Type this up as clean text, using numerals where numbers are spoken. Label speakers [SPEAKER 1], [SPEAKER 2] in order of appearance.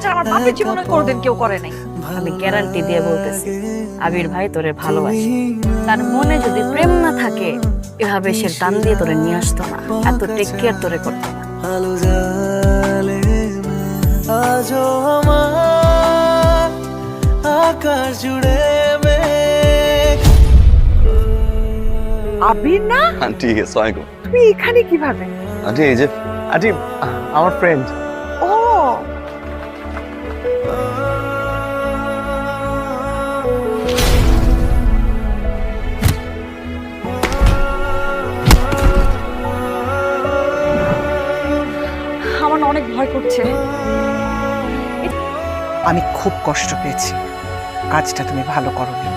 [SPEAKER 1] ছাড়া আমার বাপের জীবনে কোনোদিন কেউ করে নাই।
[SPEAKER 2] আমি গ্যারান্টি দিয়ে বলতেছি, আবির ভাই তোরে ভালোবাসে। তার মনে যদি প্রেম না থাকে এভাবে সে টান দিয়ে তোরে নিয়ে আসতো না, এত টেক কেয়ার তোরে করতো না।
[SPEAKER 3] আলো জ্বালে না, আজও আমার আকাশ জুড়ে মেঘ।
[SPEAKER 1] আবির না,
[SPEAKER 4] আন্টি আসসালামু আলাইকুম।
[SPEAKER 1] তুমি এখানে কিভাবে?
[SPEAKER 4] আন্টি এই যে আন্টি আমার ফ্রেন্ড।
[SPEAKER 1] ও আমার না অনেক ভয় করছে।
[SPEAKER 5] আমি খুব কষ্ট পেয়েছি, কাজটা তুমি ভালো করোনি।